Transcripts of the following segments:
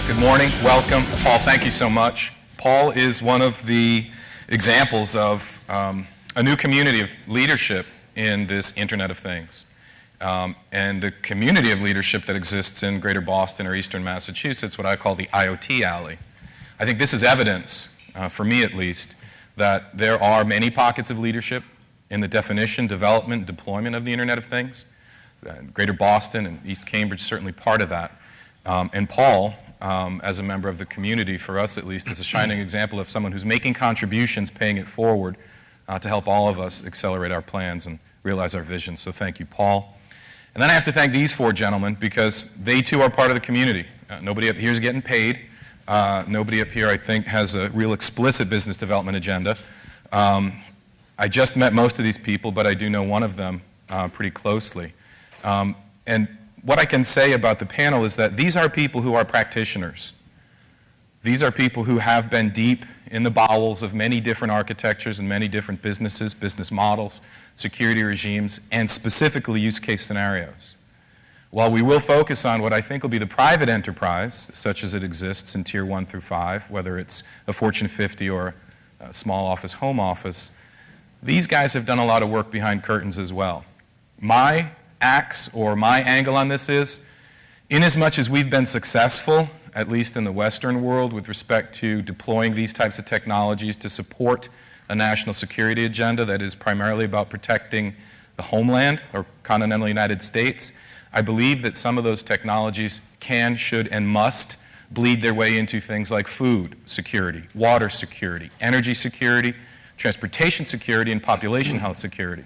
Good morning. Welcome. Paul, thank you so much. Paul is one of the examples of a new community of leadership in this Internet of Things. And the community of leadership that exists in greater Boston or eastern Massachusetts, what I call the IoT Alley. I think this is evidence, for me at least, that there are many pockets of leadership in the definition, development, deployment of the Internet of Things. Greater Boston and East Cambridge is certainly part of that. And Paul, as a member of the community, for us at least, is a shining example of someone who's making contributions, paying it forward to help all of us accelerate our plans and realize our vision. So thank you, Paul. And then I have to thank these four gentlemen because they too are part of the community. Nobody up here is getting paid. Nobody up here, I think, has a real explicit business development agenda. I just met most of these people, but I do know one of them pretty closely. And what I can say about the panel is that these are people who are practitioners. These are people who have been deep in the bowels of many different architectures and many different businesses, business models, security regimes, and specifically use case scenarios. While we will focus on what I think will be the private enterprise, such as it exists in Tier 1 through 5, whether it's a Fortune 50 or a small office, home office, these guys have done a lot of work behind curtains as well. My axe or my angle on this is, inasmuch as we've been successful, at least in the Western world, with respect to deploying these types of technologies to support a national security agenda that is primarily about protecting the homeland or continental United States, I believe that some of those technologies can, should, and must bleed their way into things like food security, water security, energy security, transportation security, and population health security.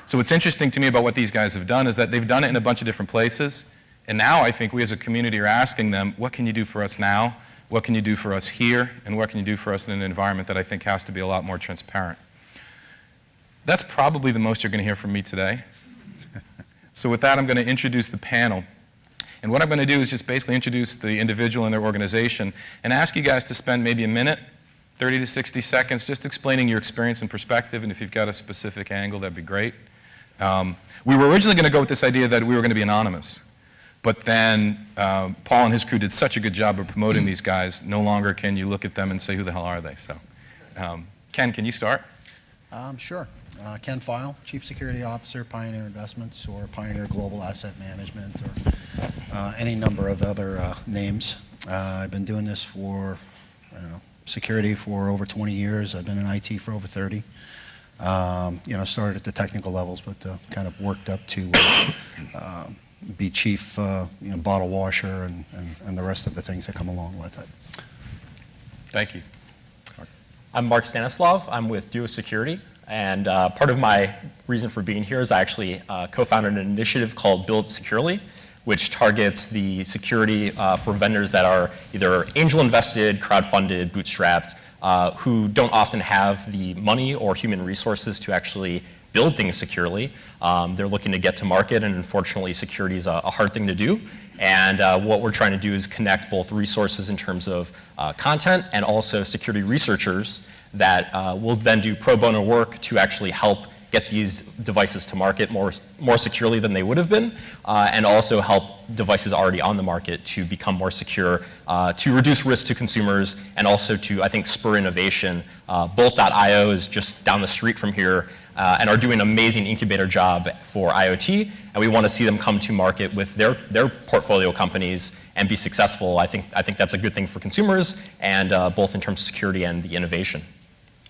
So what's interesting to me about what these guys have done is that they've done it in a bunch of different places. And now I think we as a community are asking them, what can you do for us now? What can you do for us here? And what can you do for us in an environment that I think has to be a lot more transparent? That's probably the most you're going to hear from me today. So with that, I'm going to introduce the panel. And what I'm going to do is just basically introduce the individual and their organization and ask you guys to spend maybe a minute, 30 to 60 seconds, just explaining your experience and perspective. And if you've got a specific angle, that'd be great. We were originally going to go with this idea that we were going to be anonymous. But then Paul and his crew did such a good job of promoting these guys, no longer can you look at them and say, who the hell are they? So, Ken, can you start? Sure. Ken File, Chief Security Officer, Pioneer Investments, or Pioneer Global Asset Management, or any number of other names. I've been doing this for, security for over 20 years. I've been in IT for over 30. Started at the technical levels, but kind of worked up to be chief, bottle washer and the rest of the things that come along with it. Thank you. I'm Mark Stanislav. I'm with Duo Security, and part of my reason for being here is I actually co-founded an initiative called Build Securely, which targets the security for vendors that are either angel invested, crowdfunded, bootstrapped, who don't often have the money or human resources to actually build things securely. They're looking to get to market, and unfortunately security is a hard thing to do. And what we're trying to do is connect both resources in terms of content and also security researchers that will then do pro bono work to actually help get these devices to market more securely than they would have been, and also help devices already on the market to become more secure, to reduce risk to consumers, and also to, I think, spur innovation. Bolt.io is just down the street from here, and are doing an amazing incubator job for IoT, and we want to see them come to market with their portfolio companies and be successful. I think that's a good thing for consumers, and both in terms of security and the innovation.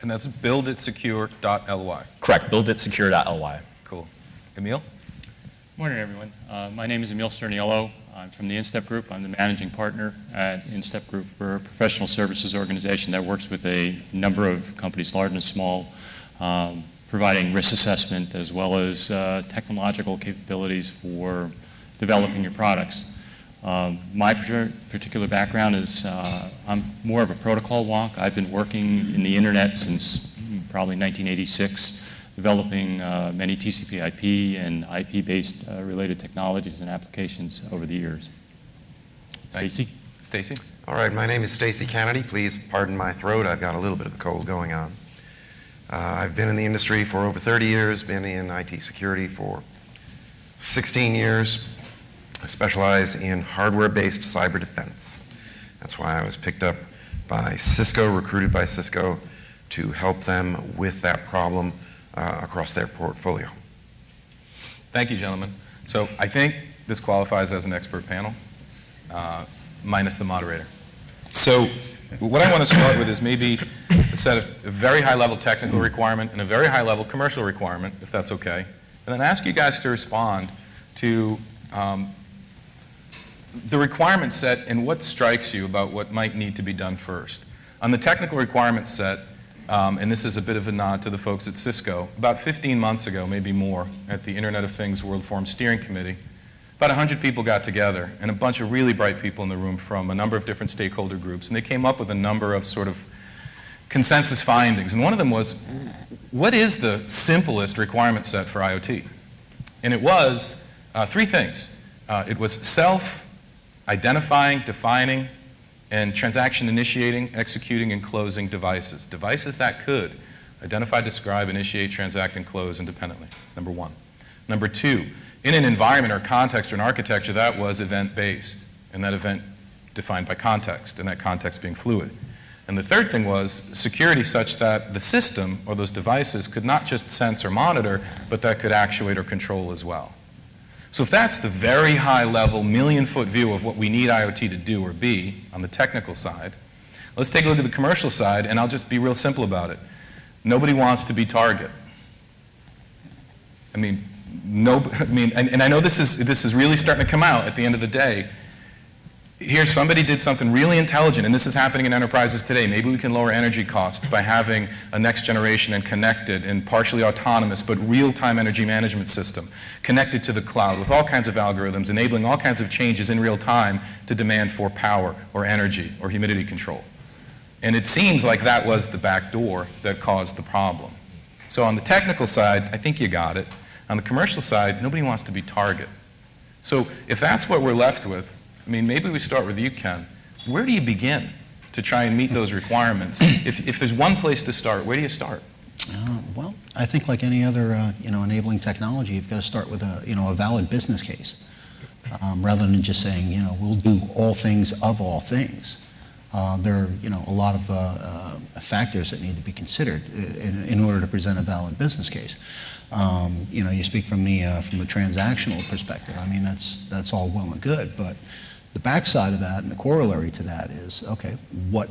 And that's builditsecure.ly. Correct, builditsecure.ly. Cool. Emil? Morning, everyone. My name is Emil Sterniolo. I'm from the InStep Group. I'm the managing partner at InStep Group. We're a professional services organization that works with a number of companies, large and small, providing risk assessment as well as technological capabilities for developing your products. My particular background is I'm more of a protocol wonk. I've been working in the internet since probably 1986, developing many TCP/IP and IP-based related technologies and applications over the years. Stacy? Stacy? All right, my name is Stacy Kennedy. Please pardon my throat. I've got a little bit of a cold going on. I've been in the industry for over 30 years, been in IT security for 16 years. I specialize in hardware-based cyber defense. That's why I was picked up by Cisco, recruited by Cisco, to help them with that problem across their portfolio. Thank you, gentlemen. So I think this qualifies as an expert panel, minus the moderator. So what I want to start with is maybe a set of a very high-level technical requirement and a very high-level commercial requirement, if that's okay, and then ask you guys to respond to the requirement set and what strikes you about what might need to be done first. On the technical requirement set, and this is a bit of a nod to the folks at Cisco, about 15 months ago, maybe more, at the Internet of Things World Forum Steering Committee, about 100 people got together, and a bunch of really bright people in the room from a number of different stakeholder groups, and they came up with a number of sort of consensus findings. And one of them was, what is the simplest requirement set for IoT? And it was three things. It was self-identifying, defining, and transaction initiating, executing, and closing devices. Devices that could identify, describe, initiate, transact, and close independently, number one. Number two, in an environment or context or an architecture that was event-based, and that event defined by context, and that context being fluid. And the third thing was security such that the system or those devices could not just sense or monitor, but that could actuate or control as well. So if that's the very high level, million-foot view of what we need IoT to do or be on the technical side, let's take a look at the commercial side, and I'll just be real simple about it. Nobody wants to be target. I mean, and I know this is really starting to come out at the end of the day. Here, somebody did something really intelligent, and this is happening in enterprises today. Maybe we can lower energy costs by having a next generation and connected and partially autonomous but real-time energy management system connected to the cloud with all kinds of algorithms, enabling all kinds of changes in real time to demand for power or energy or humidity control. And it seems like that was the back door that caused the problem. So on the technical side, I think you got it. On the commercial side, nobody wants to be target. So if that's what we're left with, I mean, maybe we start with you, Ken. Where do you begin to try and meet those requirements? If there's one place to start, where do you start? Well, I think like any other enabling technology, you've got to start with a valid business case, rather than just saying we'll do all things of all things. There are a lot of factors that need to be considered in order to present a valid business case. You speak from the transactional perspective. I mean, that's all well and good, but the backside of that and the corollary to that is, okay, what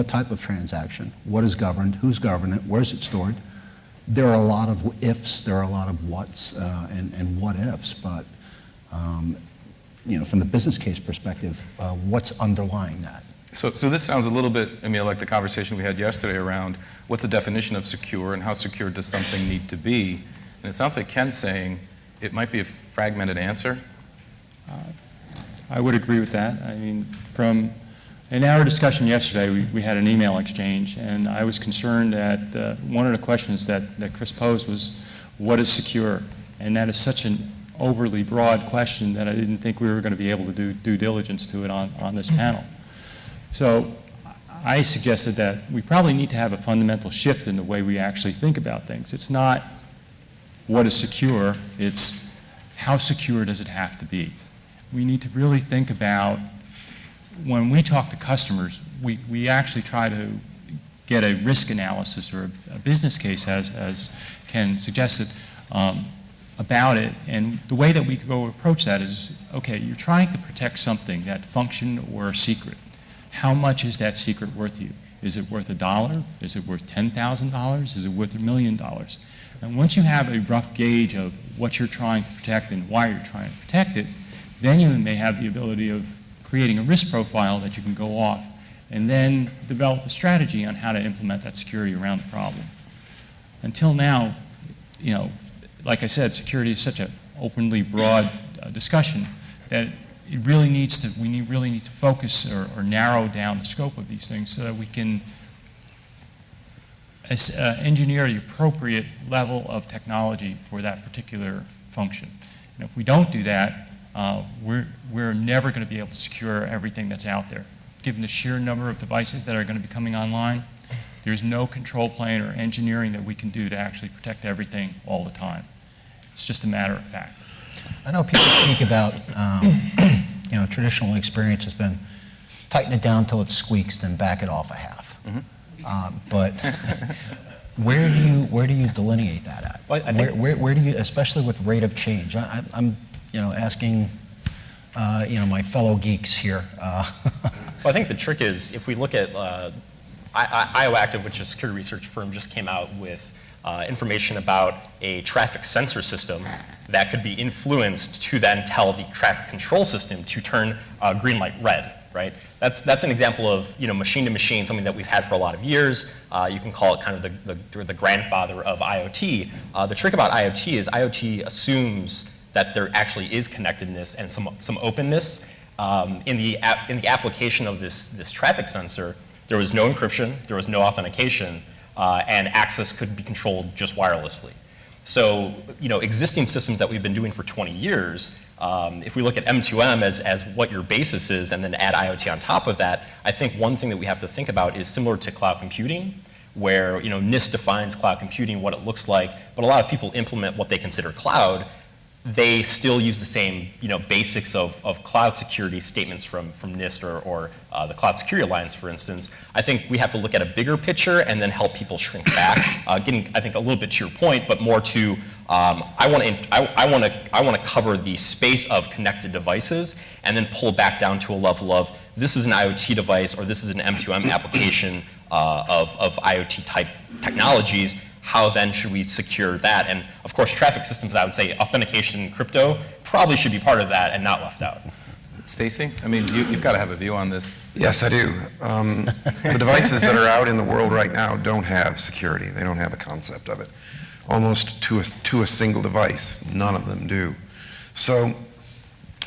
type of transaction? What is governed? Who's governing it? Where's it stored? There are a lot of ifs. There are a lot of whats and what ifs. But from the business case perspective, what's underlying that? So this sounds a little bit, like the conversation we had yesterday around what's the definition of secure and how secure does something need to be? And it sounds like Ken's saying it might be a fragmented answer. I would agree with that. I mean, in our discussion yesterday, we had an email exchange, and I was concerned that one of the questions that Chris posed was, what is secure? And that is such an overly broad question that I didn't think we were going to be able to do due diligence to it on this panel. So I suggested that we probably need to have a fundamental shift in the way we actually think about things. It's not what is secure, it's how secure does it have to be. We need to really think about, when we talk to customers, we actually try to get a risk analysis or a business case, as Ken suggested, about it. And the way that we go approach that is, okay, you're trying to protect something, that function or a secret. How much is that secret worth you? Is it worth $1? Is it worth $10,000? Is it worth $1 million? And once you have a rough gauge of what you're trying to protect and why you're trying to protect it, then you may have the ability of creating a risk profile that you can go off and then develop a strategy on how to implement that security around the problem. Until now, like I said, security is such an openly broad discussion that we really need to focus or narrow down the scope of these things so that we can engineer the appropriate level of technology for that particular function. And if we don't do that, we're never going to be able to secure everything that's out there. Given the sheer number of devices that are going to be coming online, there's no control plane or engineering that we can do to actually protect everything all the time. It's just a matter of fact. I know people speak about, traditional experience has been tighten it down till it squeaks, then back it off a half. But where do you delineate that at? Well, I think- where do you, especially with rate of change? I'm asking my fellow geeks here. Well, I think the trick is if we look at IoActive, which is a security research firm, just came out with information about a traffic sensor system that could be influenced to then tell the traffic control system to turn green light red, right? That's an example of machine to machine, something that we've had for a lot of years. You can call it kind of the grandfather of IoT. The trick about IoT is IoT assumes that there actually is connectedness and some openness. In the application of this traffic sensor, there was no encryption, there was no authentication, and access could be controlled just wirelessly. So, existing systems that we've been doing for 20 years, if we look at M2M as what your basis is and then add IoT on top of that, I think one thing that we have to think about is similar to cloud computing, where NIST defines cloud computing, what it looks like, but a lot of people implement what they consider cloud. They still use the same basics of cloud security statements from NIST or the Cloud Security Alliance, for instance. I think we have to look at a bigger picture and then help people shrink back. Getting, I think, a little bit to your point, but more to I want to cover the space of connected devices and then pull back down to a level of this is an IoT device or this is an M2M application of IoT type technologies. How then should we secure that? And of course, traffic systems, I would say authentication and crypto probably should be part of that and not left out. Stacy, I mean, you've got to have a view on this. Yes, I do. The devices that are out in the world right now don't have security. They don't have a concept of it. Almost to a single device, none of them do. So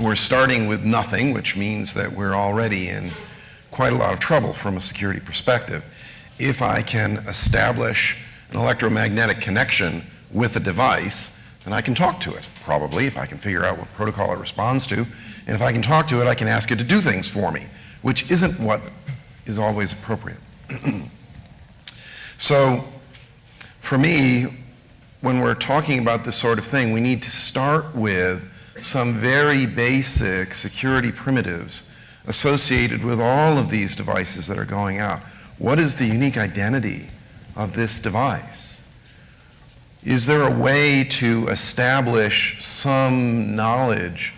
we're starting with nothing, which means that we're already in quite a lot of trouble from a security perspective. If I can establish an electromagnetic connection with a device, then I can talk to it, probably, if I can figure out what protocol it responds to. And if I can talk to it, I can ask it to do things for me, which isn't what is always appropriate. So for me, when we're talking about this sort of thing, we need to start with some very basic security primitives associated with all of these devices that are going out. What is the unique identity of this device? Is there a way to establish some knowledge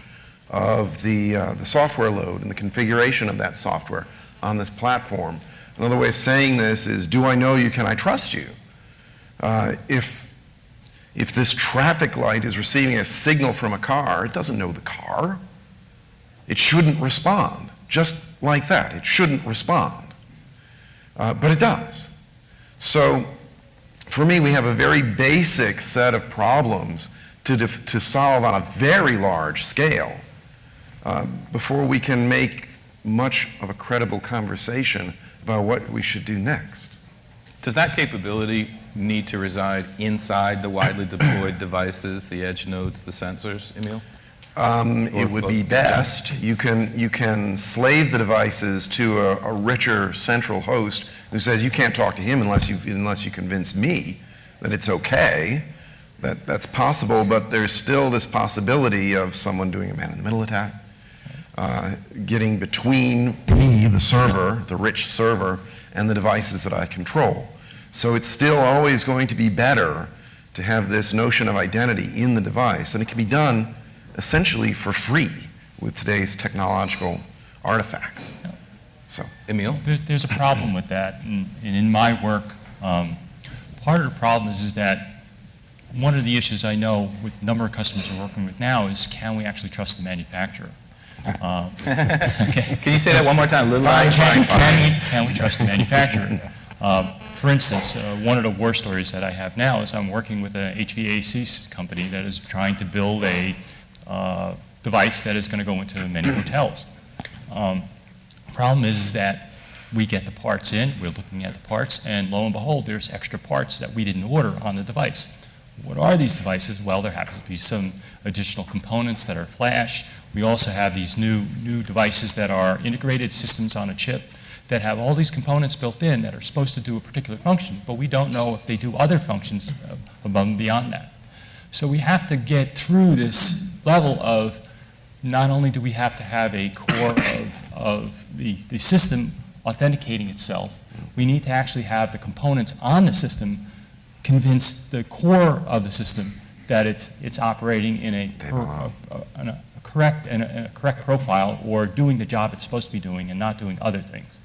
of the software load and the configuration of that software on this platform? Another way of saying this is, do I know you, can I trust you? If this traffic light is receiving a signal from a car, it doesn't know the car. It shouldn't respond. Just like that, it shouldn't respond. But it does. So for me, we have a very basic set of problems to solve on a very large scale before we can make much of a credible conversation about what we should do next. Does that capability need to reside inside the widely deployed devices, the edge nodes, the sensors, Emil? It would be best. You can slave the devices to a richer central host who says you can't talk to him unless you convince me that it's okay. That's possible, but there's still this possibility of someone doing a man-in-the-middle attack, getting between me, the server, the rich server, and the devices that I control. So it's still always going to be better to have this notion of identity in the device, and it can be done essentially for free with today's technological artifacts. So, Emil? There's a problem with that, and in my work, part of the problem is that one of the issues I know with the number of customers we're working with now is, can we actually trust the manufacturer? Okay. Can you say that one more time? Can we trust the manufacturer? For instance, one of the war stories that I have now is I'm working with an HVAC company that is trying to build a device that is going to go into many hotels. Problem is that we get the parts in, we're looking at the parts, and lo and behold, there's extra parts that we didn't order on the device. What are these devices? Well, there happens to be some additional components that are flash. We also have these new devices that are integrated systems on a chip that have all these components built in that are supposed to do a particular function, but we don't know if they do other functions above and beyond that. So we have to get through this level of not only do we have to have a core of the system authenticating itself, we need to actually have the components on the system convince the core of the system that it's operating in a correct profile, or doing the job it's supposed to be doing and not doing other things.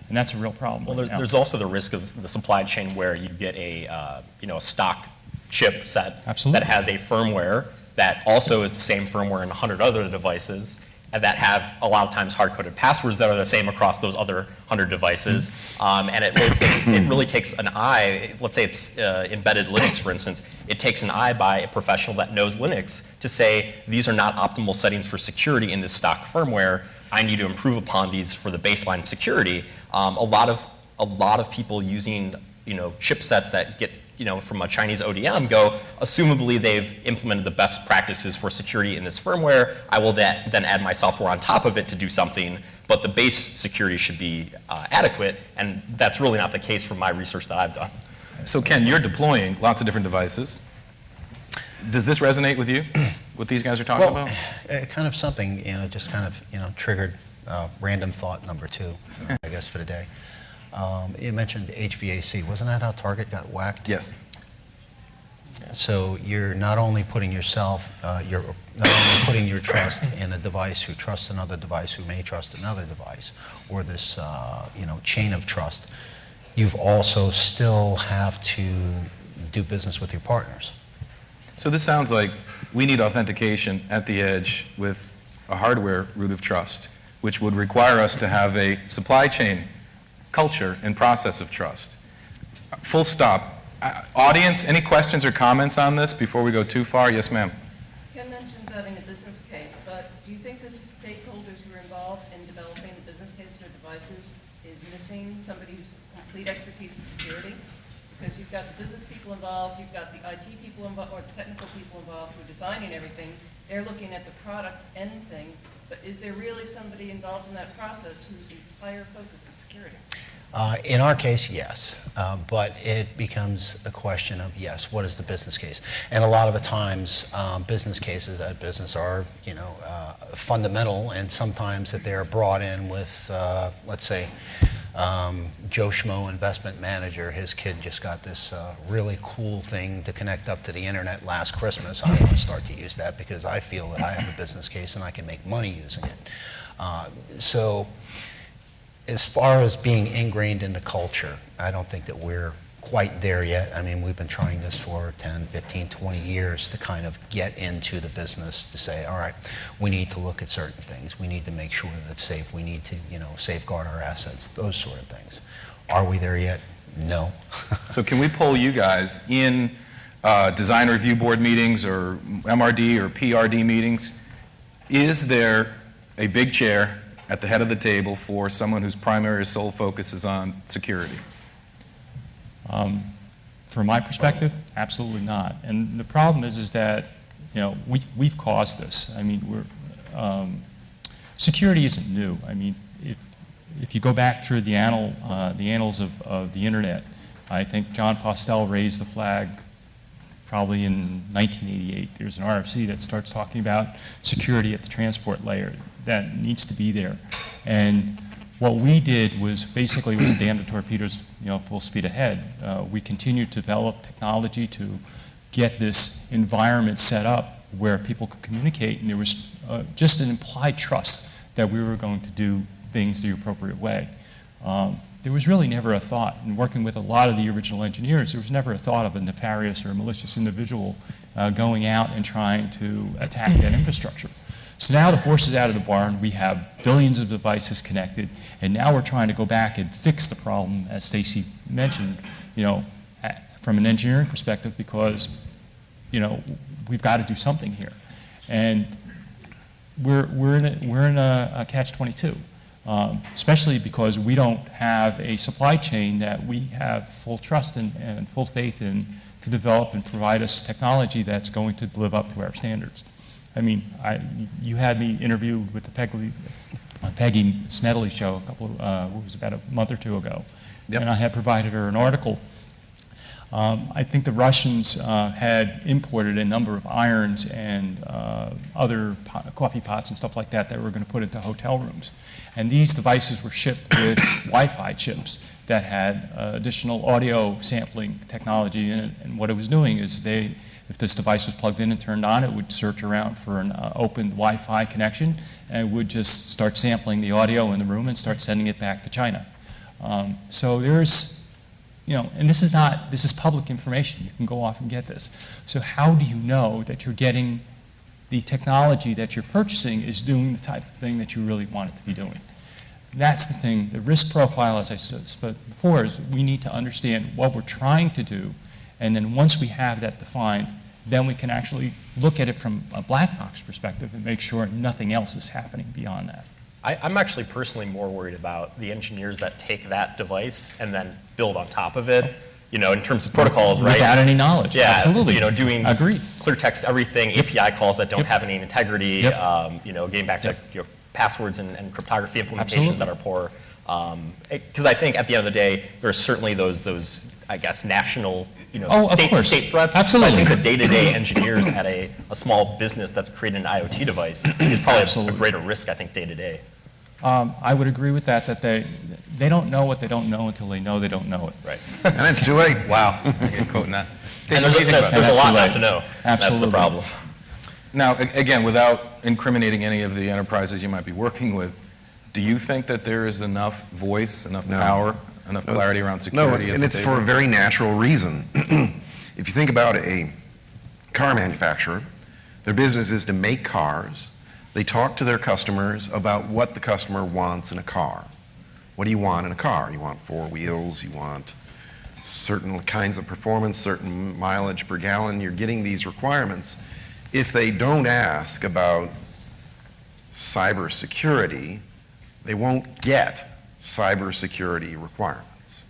And that's a real problem. Well, right now. there's also the risk of the supply chain where you get a stock chip set Absolutely. that has a firmware that also is the same firmware in 100 other devices, and that have a lot of times hard-coded passwords that are the same across those other 100 devices. And it really takes an eye. Let's say it's embedded Linux, for instance. It takes an eye by a professional that knows Linux to say, these are not optimal settings for security in this stock firmware. I need to improve upon these for the baseline security. A lot of people using chipsets that get from a Chinese ODM go, assumably they've implemented the best practices for security in this firmware. I will then add my software on top of it to do something, but the base security should be adequate, and that's really not the case from my research that I've done. So Ken, you're deploying lots of different devices. Does this resonate with you, what these guys are talking about? Kind of something, just kind of, triggered random thought number 2, I guess, for the day. You mentioned HVAC. Wasn't that how Target got whacked? Yes. So you're not only putting yourself, you're not only putting your trust in a device who trusts another device who may trust another device, or this, chain of trust. You've also still have to do business with your partners. So this sounds like we need authentication at the edge with a hardware root of trust, which would require us to have a supply chain culture and process of trust. Full stop. Audience, any questions or comments on this before we go too far? Yes, ma'am. Ken mentions having a business case, but do you think the stakeholders who are involved in developing the business case for devices is missing somebody who's complete expertise in security? Because you've got the business people involved, you've got the IT people involved, or the technical people involved who are designing everything. They're looking at the product end thing, but is there really somebody involved in that process whose entire focus is security? In our case, yes, but it becomes a question of, yes, what is the business case? And a lot of the times, business cases at business are, fundamental, and sometimes that they're brought in with, let's say, Joe Schmo, investment manager, his kid just got this really cool thing to connect up to the internet last Christmas. I want to start to use that because I feel that I have a business case and I can make money using it. So as far as being ingrained in the culture, I don't think that we're quite there yet. I mean, we've been trying this for 10, 15, 20 years to kind of get into the business to say, all right, we need to look at certain things. We need to make sure that it's safe. We need to, safeguard our assets, those sort of things. Are we there yet? No. So can we poll you guys in design review board meetings or MRD or PRD meetings? Is there a big chair at the head of the table for someone whose primary or sole focus is on security? From my perspective, absolutely not. And the problem is that we've caused this. I mean, security isn't new. I mean, if you go back through the annals of the internet, I think John Postel raised the flag probably in 1988. There's an RFC that starts talking about security at the transport layer that needs to be there. And what we did was basically damn the torpedoes, full speed ahead. We continued to develop technology to get this environment set up where people could communicate, and there was just an implied trust that we were going to do things the appropriate way. There was really never a thought, in working with a lot of the original engineers, there was never a thought of a nefarious or malicious individual going out and trying to attack that infrastructure. So now the horse is out of the barn, we have billions of devices connected, and now we're trying to go back and fix the problem, as Stacy mentioned, from an engineering perspective, because, we've got to do something here. And we're in a catch-22, especially because we don't have a supply chain that we have full trust in and full faith in to develop and provide us technology that's going to live up to our standards. I mean, you had me interviewed with the Peggy Smedley show it was about a month or two ago, Yep. and I had provided her an article I think the Russians had imported a number of irons and other coffee pots and stuff like that that were going to put into hotel rooms. And these devices were shipped with Wi-Fi chips that had additional audio sampling technology in it. And what it was doing is if this device was plugged in and turned on, it would search around for an open Wi-Fi connection, and it would just start sampling the audio in the room and start sending it back to China. So there's, and this is public information. You can go off and get this. So how do you know that you're getting the technology that you're purchasing is doing the type of thing that you really want it to be doing? That's the thing. The risk profile, as I said before, is we need to understand what we're trying to do, and then once we have that defined, then we can actually look at it from a black box perspective and make sure nothing else is happening beyond that. I'm actually personally more worried about the engineers that take that device and then build on top of it, in terms of protocols, right? Without any knowledge, yeah, absolutely. Doing Agreed. clear text everything, API calls that don't have any integrity, Yep. getting back to passwords and cryptography implementations Absolutely. that are poor. Because I think at the end of the day, there's certainly those I guess, national, of course. state threats. Absolutely. But I think the day-to-day engineers at a small business that's created an IoT device is probably a greater risk, I think, day-to-day. I would agree with that they don't know what they don't know until they know they don't know it. Right. And it's too late. Wow, I get quoting that. And Stacey, what do you think about that? there's a lot Absolutely. not to know. That's Absolutely. the problem. Now, again, without incriminating any of the enterprises you might be working with, do you think that there is enough voice, enough power, enough clarity around security? No, at and the it's table? for a very natural reason. If you think about a car manufacturer, their business is to make cars. They talk to their customers about what the customer wants in a car. What do you want in a car? You want 4 wheels, you want certain kinds of performance, certain mileage per gallon. You're getting these requirements. If they don't ask about cybersecurity, they won't get cybersecurity requirements.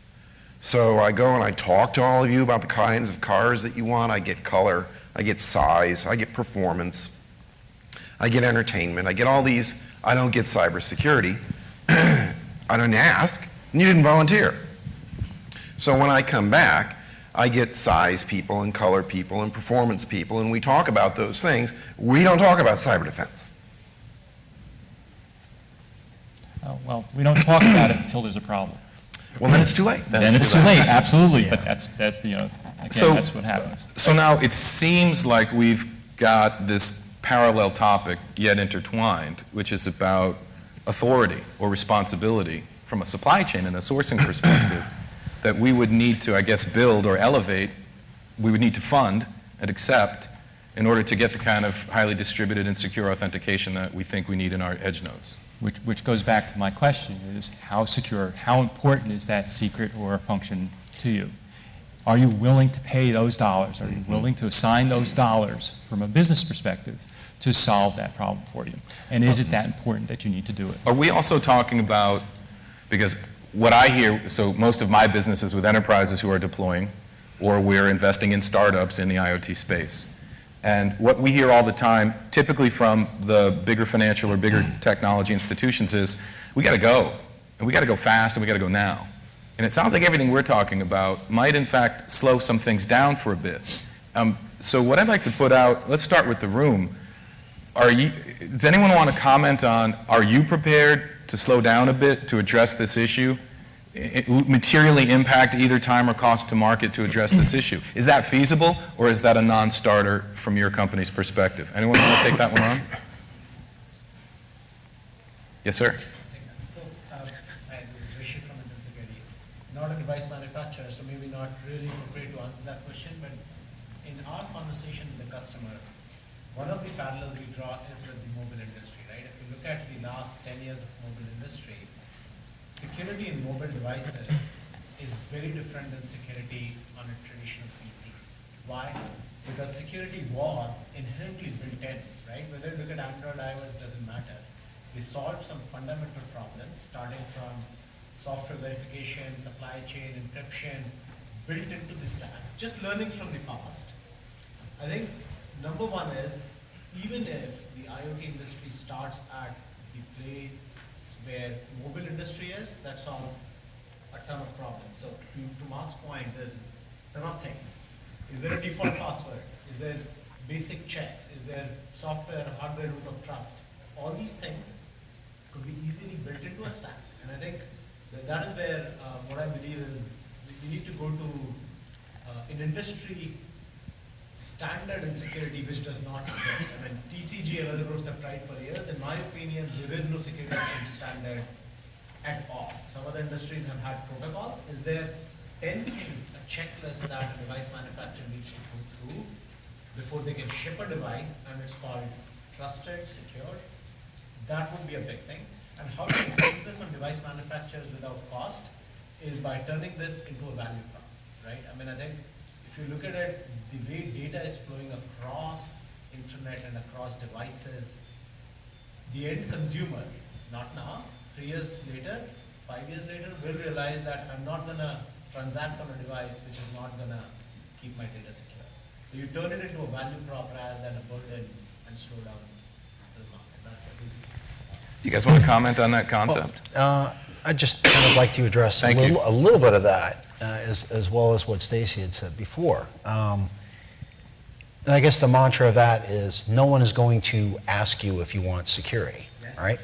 So I go and I talk to all of you about the kinds of cars that you want. I get color, I get size, I get performance, I get entertainment, I get all these. I don't get cybersecurity. I don't ask, and you didn't volunteer. So when I come back, I get size people and color people and performance people, and we talk about those things. We don't talk about cyber defense. Well, we don't talk about it until there's a problem. Well, then it's too late. Then it's too late, absolutely. But that's again, So- that's what happens. So now it seems like we've got this parallel topic yet intertwined, which is about authority or responsibility from a supply chain and a sourcing perspective that we would need to, I guess, build or elevate, we would need to fund and accept in order to get the kind of highly distributed and secure authentication that we think we need in our edge nodes. Which goes back to my question, is how secure, how important is that secret or function to you? Are you willing to pay those dollars? Are you willing to assign those dollars from a business perspective to solve that problem for you? And is it that important that you need to do it? Are we also talking about, because what I hear, so most of my business is with enterprises who are deploying, or we're investing in startups in the IoT space. And what we hear all the time, typically from the bigger financial or bigger technology institutions, is we got to go, and we got to go fast, and we got to go now. And it sounds like everything we're talking about might, in fact, slow some things down for a bit. So what I'd like to put out, let's start with the room. Does anyone want to comment on, are you prepared to slow down a bit to address this issue? Materially impact either time or cost to market to address this issue? Is that feasible, or is that a non-starter from your company's perspective? Anyone want to take that one on? Yes, sir. So, I'm Rishi from Indian Security. Not a device manufacturer, so maybe not really appropriate to answer that question, but in our conversation with the customer, one of the parallels we draw is with the mobile industry, right? If you look at the last 10 years of mobile industry, security in mobile devices is very different than security on a traditional PC. Why? Because security was inherently built in, right? Whether you look at Android, iOS, doesn't matter. We solved some fundamental problems, starting from software verification, supply chain, encryption, built into the stack. Just learnings from the past. I think number one is, even if the IoT industry starts at the place where mobile industry is, that solves a ton of problems. So to Mark's point is, ton of things. Is there a default password? Is there basic checks? Is there software, hardware root of trust? All these things could be easily built into a stack. And I think that is where what I believe is we need to go to an industry standard in security which does not exist. I mean, TCG and other groups have tried for years. In my opinion, there is no security standard at all. Some other industries have had protocols. Is there 10 things, a checklist that a device manufacturer needs to go through before they can ship a device, and it's called trusted, secure? That would be a big thing. And how to increase this on device manufacturers without cost is by turning this into a value prop, right? I mean, I think if you look at it, the way data is flowing across internet and across devices, the end consumer, not now, 3 years later, 5 years later, will realize that I'm not gonna transact on a device which is not gonna keep my data secure. So you turn it into a value prop rather than a burden and slow down the market. That's at least. You guys want to comment on that concept? I'd just kind of like to address Thank you. a little bit of that, as well as what Stacy had said before. And I guess the mantra of that is no one is going to ask you if you want security, Yes. right?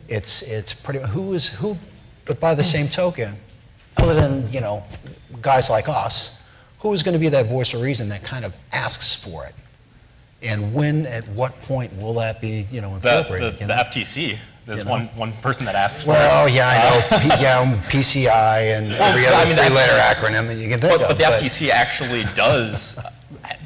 It's pretty, who, but by the same token, other than, guys like us, who is going to be that voice of reason that kind of asks for it? And when, at what point will that be, incorporated? The FTC, there's one person that asks for it. Well, yeah, I know, PCI and every other three-letter acronym that you can think of. But the FTC actually does,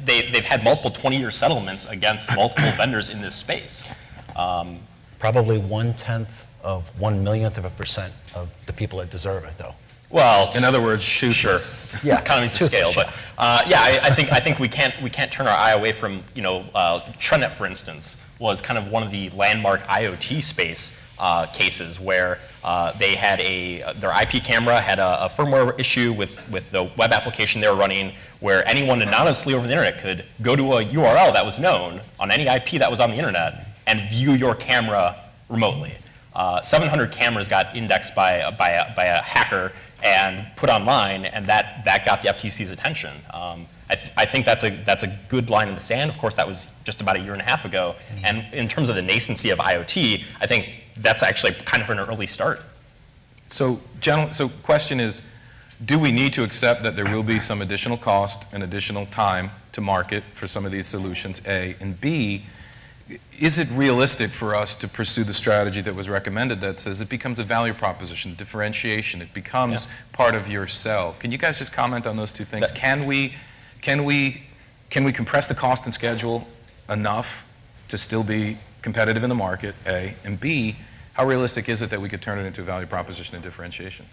they've had multiple 20-year settlements against multiple vendors in this space. Probably 1/10 of 1/1,000,000% of the people that deserve it, though. Well, In other words, sure, Yeah, economies of scale. toothless, But I think we can't turn our eye away from TrendNet, for instance, was kind of one of the landmark IoT space cases where they had their IP camera had a firmware issue with the web application they were running, where anyone anonymously over the internet could go to a URL that was known on any IP that was on the internet and view your camera remotely. 700 cameras got indexed by a hacker and put online, and that got the FTC's attention. I think that's a good line in the sand. Of course, that was just about a year and a half ago. And in terms of the nascency of IoT, I think that's actually kind of an early start. So, question is, do we need to accept that there will be some additional cost and additional time to market for some of these solutions, A? And B, is it realistic for us to pursue the strategy that was recommended that says it becomes a value proposition, differentiation, it becomes part of your sell? Can you guys just comment on those two things? Can we compress the cost and schedule enough to still be competitive in the market, A? And B, how realistic is it that we could turn it into a value proposition and differentiation?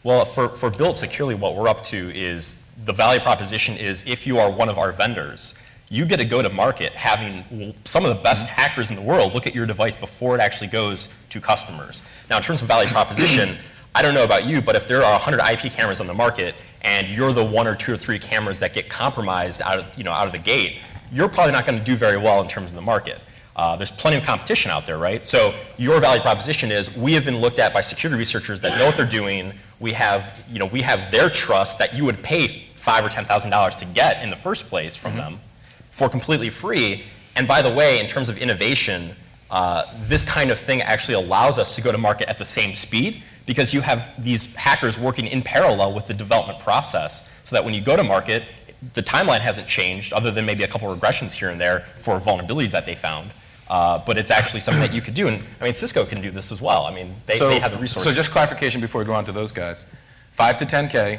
Well, for Built Securely, what we're up to is the value proposition is if you are one of our vendors, you get to go to market having some of the best hackers in the world look at your device before it actually goes to customers. Now, in terms of value proposition, I don't know about you, but if there are 100 IP cameras on the market and you're the 1 or 2 or 3 cameras that get compromised out of the gate, you're probably not going to do very well in terms of the market. There's plenty of competition out there, right? So your value proposition is we have been looked at by security researchers that know what they're doing. We have their trust that you would pay $5,000 or $10,000 to get in the first place from them for completely free. And by the way, in terms of innovation, this kind of thing actually allows us to go to market at the same speed because you have these hackers working in parallel with the development process so that when you go to market, the timeline hasn't changed other than maybe a couple regressions here and there for vulnerabilities that they found. But it's actually something that you could do. And I mean, Cisco can do this as well. I mean, they have the resources. So just clarification before we go on to those guys. 5 to 10K,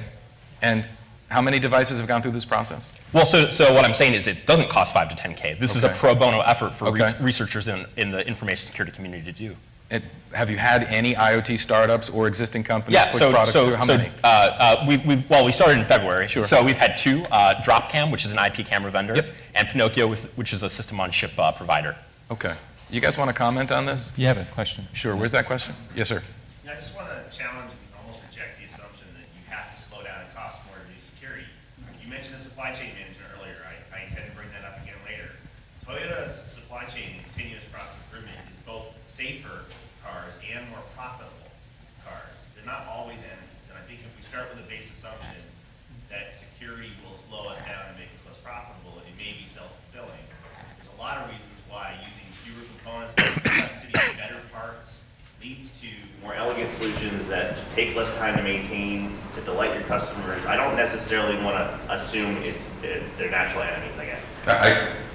and how many devices have gone through this process? Well, so what I'm saying is it doesn't cost 5 to 10K. This is a pro bono effort for Okay. researchers in the information security community to do. Have you had any IoT startups or existing companies Yeah, push products through? How many? We started in February. Sure. So we've had 2, Dropcam, which is an IP camera vendor, Yep. and Pinocchio, which is a system-on-chip provider. Okay. You guys want to comment on this? You have a question? Sure. Where's that question? Yes, sir. I just want to challenge and almost reject the assumption that you have to slow down and cost more to do security. You mentioned the supply chain management earlier. I intend to bring that up again later. Toyota's supply chain and continuous process improvement is both safer cars and more profitable cars. They're not always enemies. And I think if we start with a base assumption that security will slow us down and make us less profitable. It may be self-fulfilling. There's a lot of reasons why using fewer components, less complexity, better parts, leads to more elegant solutions that take less time to maintain, to delight your customers. I don't necessarily want to assume it's their natural enemies, I guess.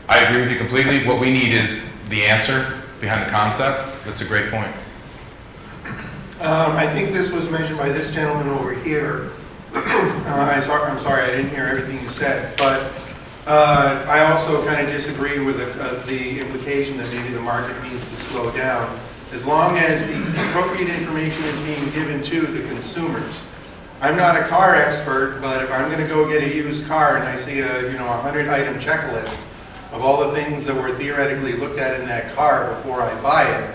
I agree with you completely. What we need is the answer behind the concept. That's a great point. I think this was mentioned by this gentleman over here. I'm sorry, I didn't hear everything you said, but I also kind of disagree with the implication that maybe the market needs to slow down. As long as the appropriate information is being given to the consumers. I'm not a car expert, but if I'm going to go get a used car and I see a 100-item checklist of all the things that were theoretically looked at in that car before I buy it,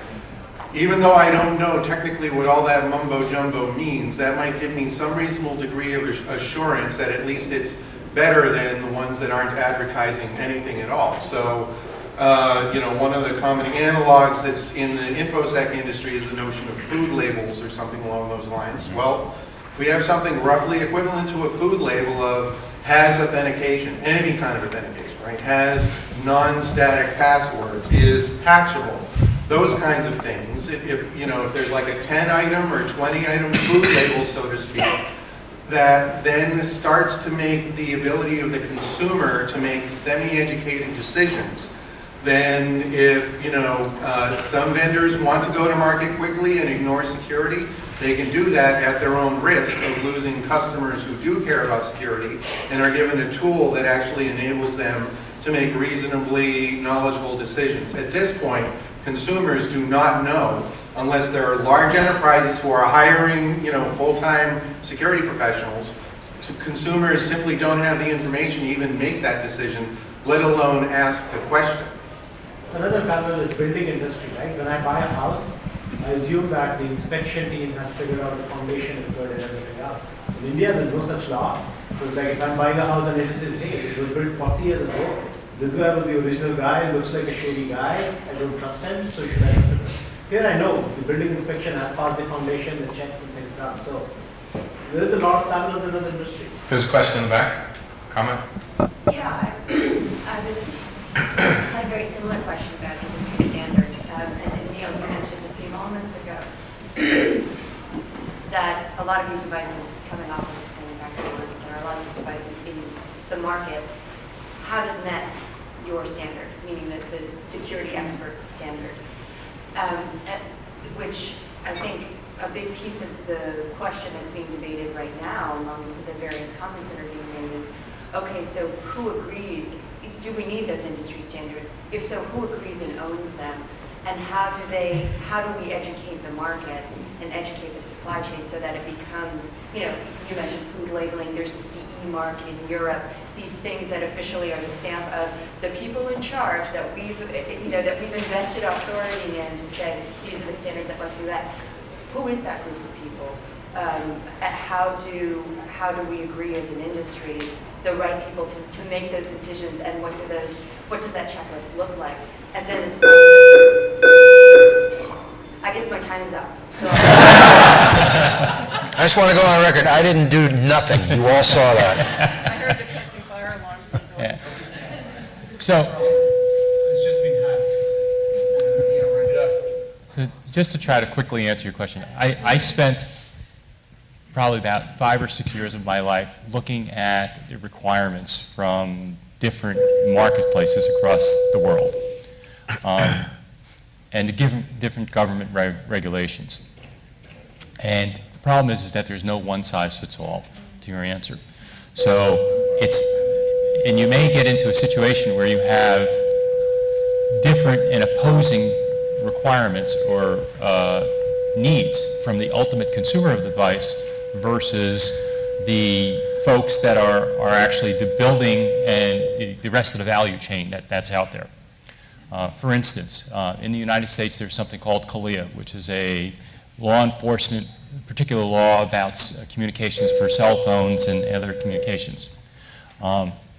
even though I don't know technically what all that mumbo-jumbo means, that might give me some reasonable degree of assurance that at least it's better than the ones that aren't advertising anything at all. So, one of the common analogs that's in the InfoSec industry is the notion of food labels or something along those lines. Well, if we have something roughly equivalent to a food label of has authentication, any kind of authentication, right? Has non-static passwords, is patchable. Those kinds of things. If there's like a 10-item or 20-item food label, so to speak, that then starts to make the ability of the consumer to make semi-educated decisions. Then if, some vendors want to go to market quickly and ignore security, they can do that at their own risk of losing customers who do care about security and are given a tool that actually enables them to make reasonably knowledgeable decisions. At this point, consumers do not know, unless there are large enterprises who are hiring, full-time security professionals. Consumers simply don't have the information to even make that decision, let alone ask the question. Another parallel is building industry, right? When I buy a house, I assume that the inspection team has figured out the foundation is good and everything else. In India, there's no such law. So it's like if I'm buying a house and it says, hey, it was built 40 years ago. This guy was the original guy, looks like a shady guy, I don't trust him, so should I consider it? Here I know, the building inspection has passed the foundation, the checks and things done. So there's a lot of parallels in other industries. There's a question in the back. Comment? Yeah, I had a very similar question about industry standards. And Neil, you mentioned a few moments ago that a lot of these devices coming off of manufacturing lines and a lot of these devices in the market haven't met your standard, meaning that the security experts standard, which I think a big piece of the question that's being debated right now among the various comments that are being made is, okay, so who agreed? Do we need those industry standards? If so, who agrees and owns them? And how do we educate the market and educate the supply chain so that it becomes, you mentioned food labeling, there's the CE mark in Europe, these things that officially are the stamp of the people in charge that we've invested authority in to say, these are the standards that must be met. Who is that group of people? How do we agree as an industry, the right people to make those decisions, and what does that checklist look like? And then I guess my time is up. So. I just want to go on record, I didn't do nothing. You all saw that. I heard the testing fire alarms. Yeah. So, It's just been hacked. So just to try to quickly answer your question, I spent probably about 5 or 6 years of my life looking at the requirements from different marketplaces across the world and the different government regulations. And the problem is that there's no one-size-fits-all to your answer. So and you may get into a situation where you have different and opposing requirements or needs from the ultimate consumer of the device versus the folks that are actually the building and the rest of the value chain that's out there. For instance, in the United States, there's something called CALIA, which is a law enforcement, particular law about communications for cell phones and other communications.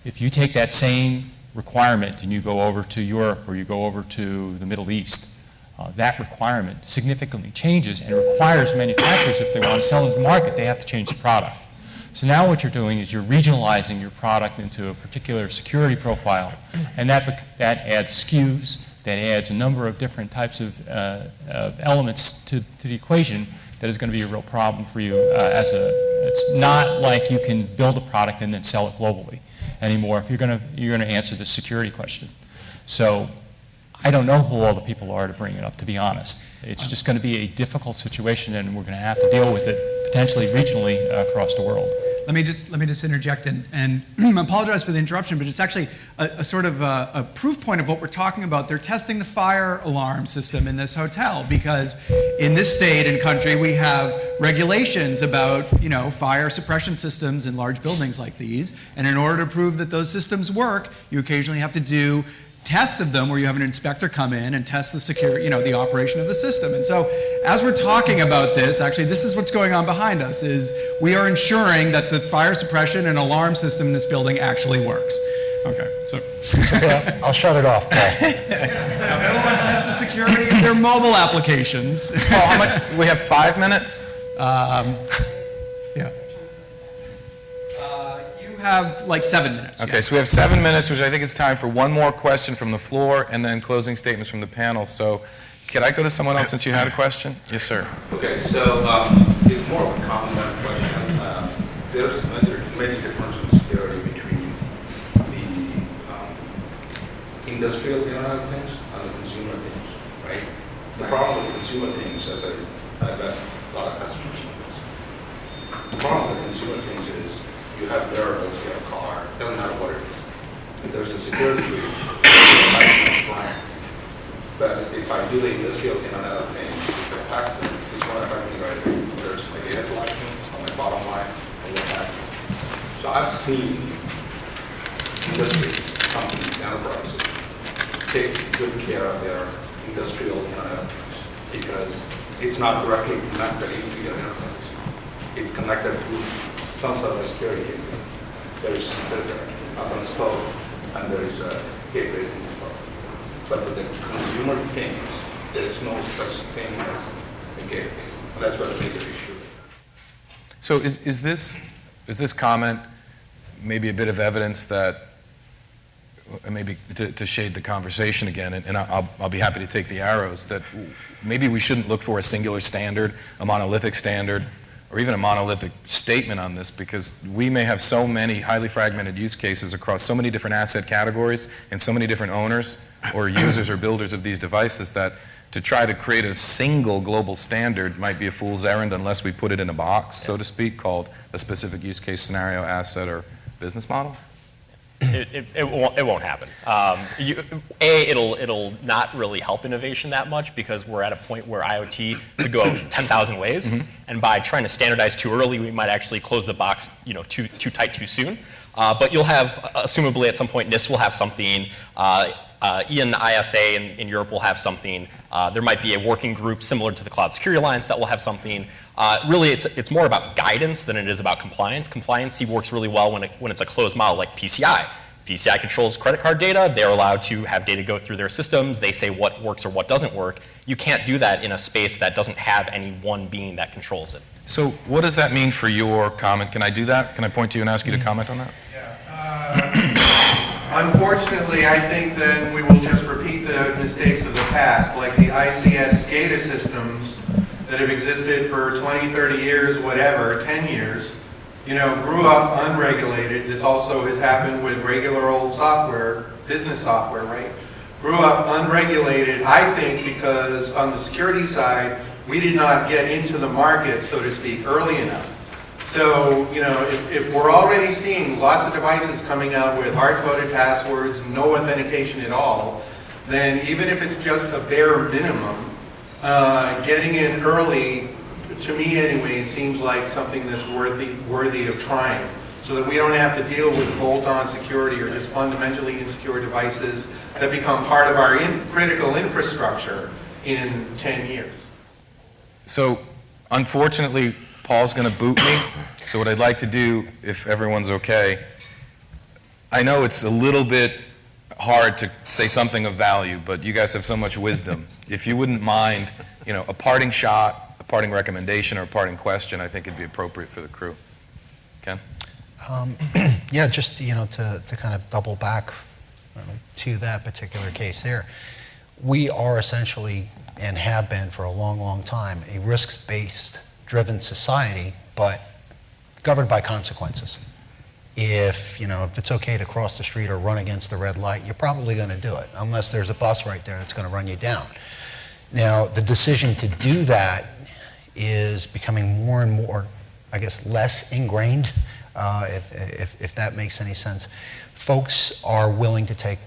If you take that same requirement and you go over to Europe or you go over to the Middle East, that requirement significantly changes and requires manufacturers, if they want to sell in the market, they have to change the product. So now what you're doing is you're regionalizing your product into a particular security profile, and that adds SKUs, that adds a number of different types of elements to the equation that is going to be a real problem for you it's not like you can build a product and then sell it globally anymore if you're going to answer the security question. So I don't know who all the people are to bring it up, to be honest. It's just going to be a difficult situation, and we're going to have to deal with it potentially regionally across the world. Let me just interject and apologize for the interruption, but it's actually a sort of a proof point of what we're talking about. They're testing the fire alarm system in this hotel because in this state and country we have regulations about fire suppression systems in large buildings like these, and in order to prove that those systems work, you occasionally have to do tests of them where you have an inspector come in and test the security, the operation of the system. And so as we're talking about this, actually this is what's going on behind us, is we are ensuring that the fire suppression and alarm system in this building actually works. Okay, so. Okay, I'll shut it off, Paul. Everyone test the security of their mobile applications. Paul, how much? We have 5 minutes? Yeah. You have like 7 minutes. Okay, so we have 7 minutes, which I think is time for one more question from the floor and then closing statements from the panel. So could I go to someone else since you had a question? Yes, sir. Okay, so it's more of a common question. There's many differences in security between the industrial Internet of Things and the consumer things, right? The problem with consumer things, as I've asked a lot of customers, the problem with consumer things is you have wearables, you have a car, it doesn't matter what it is. If there's a security breach, it's fine. But if I do the industrial Internet of Things, if I tax it, it's going to affect me right away. There's my data collection on my bottom line, and what have you. So I've seen industry companies, enterprises, take good care of their industrial Internet of Things because it's not directly connected into your enterprise. It's connected to some sort of security gateway. There's a up and spoke, and there is a gateway in spoke. But with the consumer things, there is no such thing as a gateway. That's what a bigger issue. So is this comment maybe a bit of evidence that, maybe to shade the conversation again, and I'll be happy to take the arrows, that maybe we shouldn't look for a singular standard, a monolithic standard, or even a monolithic statement on this, because we may have so many highly fragmented use cases across so many different asset categories and so many different owners or users or builders of these devices that to try to create a single global standard might be a fool's errand unless we put it in a box, so to speak, called a specific use case scenario, asset, or business model. It won't happen. It'll not really help innovation that much because we're at a point where IoT could go 10,000 ways, and by trying to standardize too early, we might actually close the box, too tight too soon. But you'll have, assumably at some point, NIST will have something. ISA in Europe will have something. There might be a working group similar to the Cloud Security Alliance that will have something. Really, it's more about guidance than it is about compliance. Compliancy works really well when it's a closed model like PCI. PCI controls credit card data. They're allowed to have data go through their systems. They say what works or what doesn't work. You can't do that in a space that doesn't have any one being that controls it. So what does that mean for your comment? Can I do that? Can I point to you and ask you to comment on that? Unfortunately, I think then we will just repeat the mistakes of the past, like the ICS SCADA systems that have existed for 20, 30 years, whatever, 10 years, grew up unregulated. This also has happened with regular old software, business software, right? Grew up unregulated, I think, because on the security side, we did not get into the market, so to speak, early enough. So, if we're already seeing lots of devices coming out with hard-coded passwords, no authentication at all, then even if it's just a bare minimum, getting in early, to me anyway, seems like something that's worthy of trying, so that we don't have to deal with bolt-on security or just fundamentally insecure devices that become part of our critical infrastructure in 10 years. So, unfortunately, Paul's going to boot me. So what I'd like to do, if everyone's okay, I know it's a little bit hard to say something of value, but you guys have so much wisdom. If you wouldn't mind, a parting shot, a parting recommendation, or a parting question, I think it'd be appropriate for the crew. Ken? Yeah, just, to kind of double back to that particular case there. We are essentially, and have been for a long, long time, a risk-based driven society, but governed by consequences. If it's okay to cross the street or run against the red light, you're probably going to do it, unless there's a bus right there that's going to run you down. Now, the decision to do that is becoming more and more, I guess, less ingrained, if that makes any sense. Folks are willing to take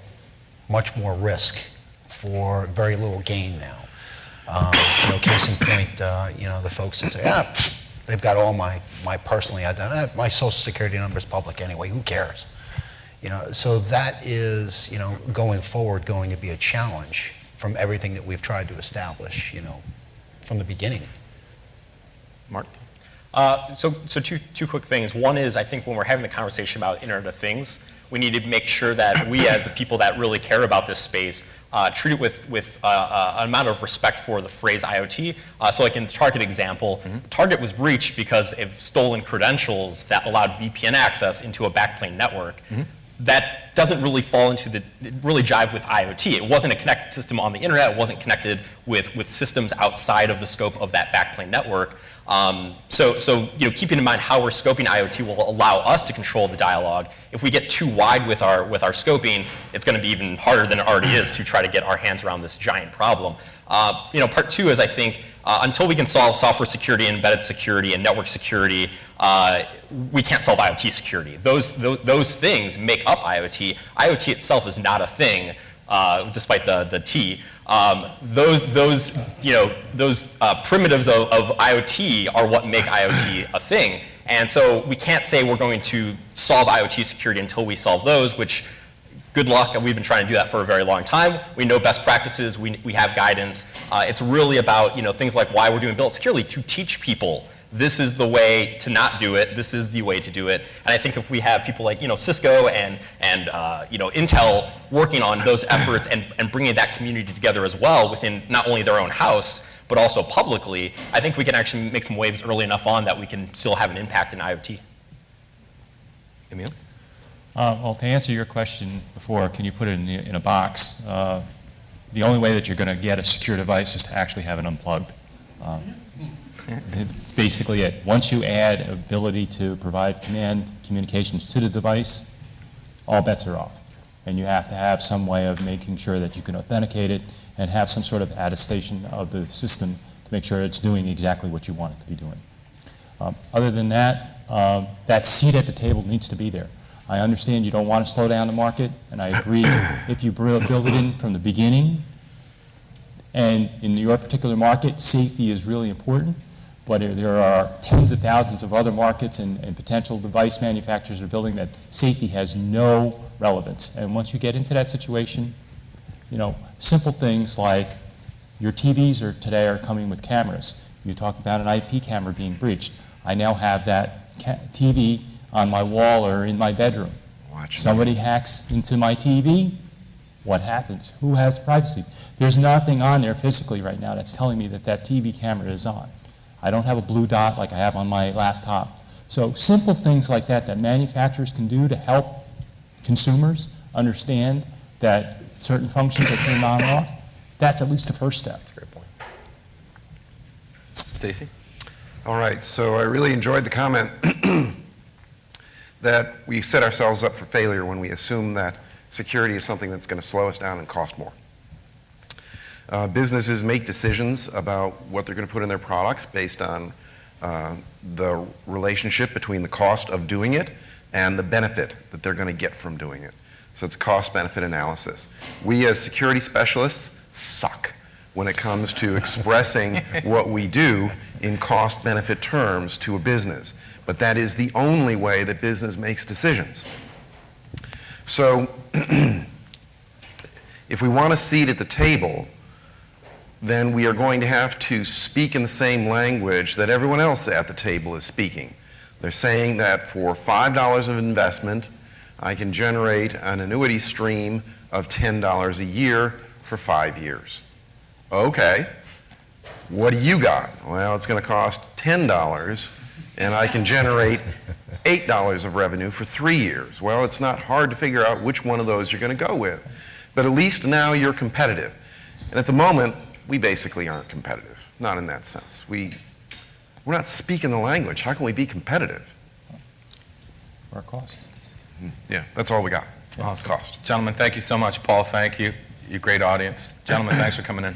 much more risk for very little gain now. Case in point, the folks that say, they've got all my personally identified, my social security number is public anyway, who cares? So that is, going forward, going to be a challenge from everything that we've tried to establish, from the beginning. Mark? So two quick things. One is, I think when we're having the conversation about Internet of Things, we need to make sure that we, as the people that really care about this space, treat it with an amount of respect for the phrase IoT. So like in the Target example, Target was breached because of stolen credentials that allowed VPN access into a backplane network. That doesn't really fall into really jive with IoT. It wasn't a connected system on the internet. It wasn't connected with systems outside of the scope of that backplane network. So keeping in mind how we're scoping IoT will allow us to control the dialogue. If we get too wide with our scoping, it's going to be even harder than it already is to try to get our hands around this giant problem. Part two is, I think, until we can solve software security, embedded security, and network security, we can't solve IoT security. Those things make up IoT. IoT itself is not a thing, despite the T. Those primitives of IoT are what make IoT a thing. And so we can't say we're going to solve IoT security until we solve those, which, good luck, and we've been trying to do that for a very long time. We know best practices, we have guidance. It's really about things like why we're doing Build It Securely, to teach people this is the way to not do it, this is the way to do it. And I think if we have people like Cisco and Intel working on those efforts and bringing that community together as well within not only their own house, but also publicly, I think we can actually make some waves early enough on that we can still have an impact in IoT. Emil? Well, to answer your question before, can you put it in a box? The only way that you're going to get a secure device is to actually have it unplugged. It's basically it. Once you add ability to provide command communications to the device, all bets are off. And you have to have some way of making sure that you can authenticate it and have some sort of attestation of the system to make sure it's doing exactly what you want it to be doing. Other than that, that seat at the table needs to be there. I understand you don't want to slow down the market, and I agree if you build it in from the beginning, and in your particular market, safety is really important, but there are tens of thousands of other markets and potential device manufacturers are building that safety has no relevance. And once you get into that situation, simple things like your TVs today are coming with cameras. You talked about an IP camera being breached. I now have that TV on my wall or in my bedroom. Somebody hacks into my TV, what happens? Who has privacy? There's nothing on there physically right now that's telling me that TV camera is on. I don't have a blue dot like I have on my laptop. So simple things like that manufacturers can do to help consumers understand that certain functions are turned on and off, that's at least the first step. That's a great point. Stacy? All right, so I really enjoyed the comment that we set ourselves up for failure when we assume that security is something that's going to slow us down and cost more. Businesses make decisions about what they're going to put in their products based on the relationship between the cost of doing it and the benefit that they're going to get from doing it. So it's a cost-benefit analysis. We as security specialists suck when it comes to expressing what we do in cost-benefit terms to a business. But that is the only way that business makes decisions. So if we want a seat at the table, then we are going to have to speak in the same language that everyone else at the table is speaking. They're saying that for $5 of investment, I can generate an annuity stream of $10 a year for 5 years. Okay, what do you got? Well, it's going to cost $10, and I can generate $8 of revenue for 3 years. Well, it's not hard to figure out which one of those you're going to go with. But at least now you're competitive. And at the moment, we basically aren't competitive. Not in that sense. We're not speaking the language. How can we be competitive? Or cost. Yeah, that's all we got. Awesome. Cost. Gentlemen, thank you so much. Paul, thank you. You great audience. Gentlemen, thanks for coming in.